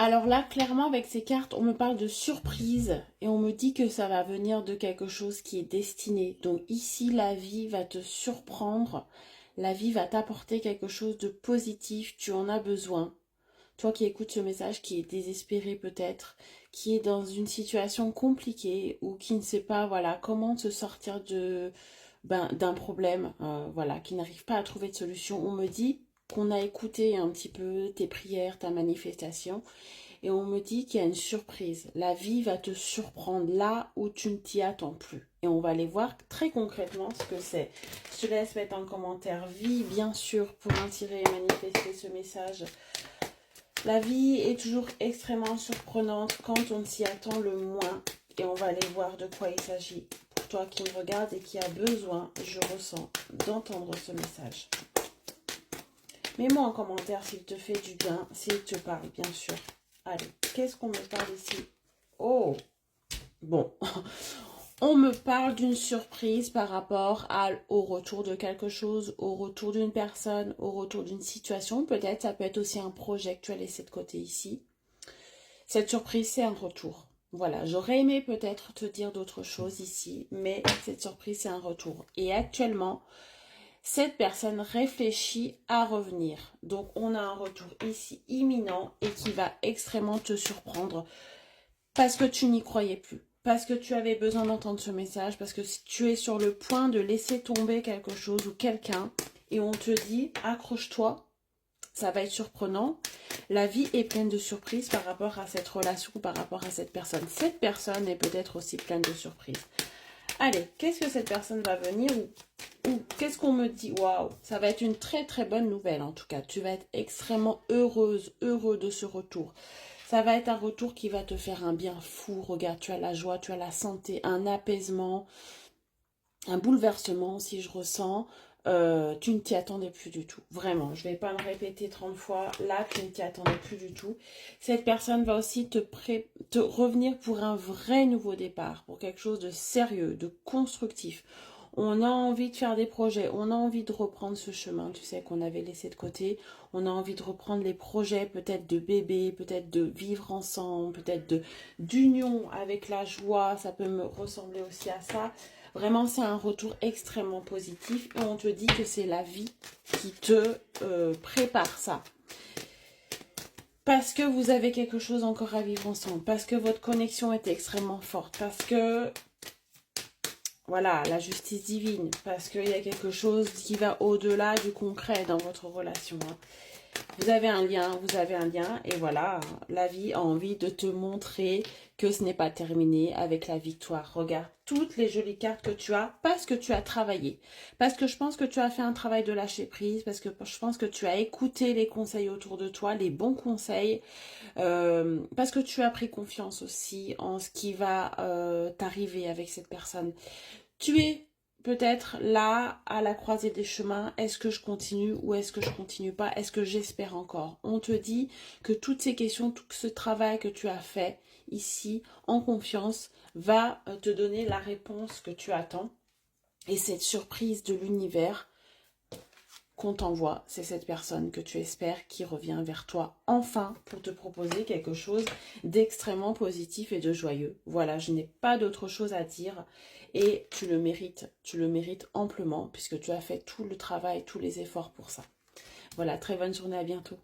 Alors là, clairement, avec ces cartes, on me parle de surprise et on me dit que ça va venir de quelque chose qui est destiné. Donc ici, la vie va te surprendre, la vie va t'apporter quelque chose de positif, tu en as besoin. Toi qui écoutes ce message, qui est désespéré peut-être, qui est dans une situation compliquée ou qui ne sait pas, voilà, comment se sortir d'un problème, voilà, qui n'arrive pas à trouver de solution. On me dit qu'on a écouté un petit peu tes prières, ta manifestation, et on me dit qu'il y a une surprise. La vie va te surprendre là où tu ne t'y attends plus. Et on va aller voir très concrètement ce que c'est. Je te laisse mettre en commentaire vie, bien sûr, pour attirer et manifester ce message. La vie est toujours extrêmement surprenante quand on s'y attend le moins. Et on va aller voir de quoi il s'agit. Pour toi qui me regarde et qui a besoin, je ressens, d'entendre ce message. Mets-moi en commentaire s'il te fait du bien, s'il te parle, bien sûr. Allez, qu'est-ce qu'on me parle ici? Oh, bon. On me parle d'une surprise par rapport au retour de quelque chose, au retour d'une personne, au retour d'une situation. Peut-être, ça peut être aussi un projet que tu as laissé de côté ici. Cette surprise, c'est un retour. Voilà, j'aurais aimé peut-être te dire d'autres choses ici, mais cette surprise, c'est un retour. Et actuellement, cette personne réfléchit à revenir. Donc, on a un retour ici imminent et qui va extrêmement te surprendre parce que tu n'y croyais plus. Parce que tu avais besoin d'entendre ce message, parce que tu es sur le point de laisser tomber quelque chose ou quelqu'un et on te dit accroche-toi, ça va être surprenant. La vie est pleine de surprises par rapport à cette relation, par rapport à cette personne. Cette personne est peut-être aussi pleine de surprises. Allez, qu'est-ce que cette personne va venir ou qu'est-ce qu'on me dit? Waouh, ça va être une très très bonne nouvelle en tout cas. Tu vas être extrêmement heureuse, heureux de ce retour. Ça va être un retour qui va te faire un bien fou. Regarde, tu as la joie, tu as la santé, un apaisement, un bouleversement si je ressens. Tu ne t'y attendais plus du tout. Vraiment, je ne vais pas me répéter 30 fois. Là, tu ne t'y attendais plus du tout. Cette personne va aussi te revenir pour un vrai nouveau départ, pour quelque chose de sérieux, de constructif. On a envie de faire des projets, on a envie de reprendre ce chemin, tu sais, qu'on avait laissé de côté. On a envie de reprendre les projets, peut-être de bébé, peut-être de vivre ensemble, peut-être d'union avec la joie. Ça peut me ressembler aussi à ça. Vraiment, c'est un retour extrêmement positif et on te dit que c'est la vie qui te prépare ça. Parce que vous avez quelque chose encore à vivre ensemble, parce que votre connexion est extrêmement forte, parce que, voilà, la justice divine, parce qu'il y a quelque chose qui va au-delà du concret dans votre relation. Hein. Vous avez un lien, et voilà, la vie a envie de te montrer que ce n'est pas terminé avec la victoire. Regarde toutes les jolies cartes que tu as, parce que tu as travaillé, parce que je pense que tu as fait un travail de lâcher prise, parce que je pense que tu as écouté les conseils autour de toi, les bons conseils, parce que tu as pris confiance aussi en ce qui va t'arriver avec cette personne. Tu es peut-être là, à la croisée des chemins. Est-ce que je continue ou est-ce que je continue pas? Est-ce que j'espère encore? On te dit que toutes ces questions, tout ce travail que tu as fait ici, en confiance, va te donner la réponse que tu attends. Et cette surprise de l'univers qu'on t'envoie, c'est cette personne que tu espères qui revient vers toi enfin pour te proposer quelque chose d'extrêmement positif et de joyeux. Voilà, je n'ai pas d'autre chose à dire et tu le mérites amplement puisque tu as fait tout le travail, tous les efforts pour ça. Voilà, très bonne journée, à bientôt.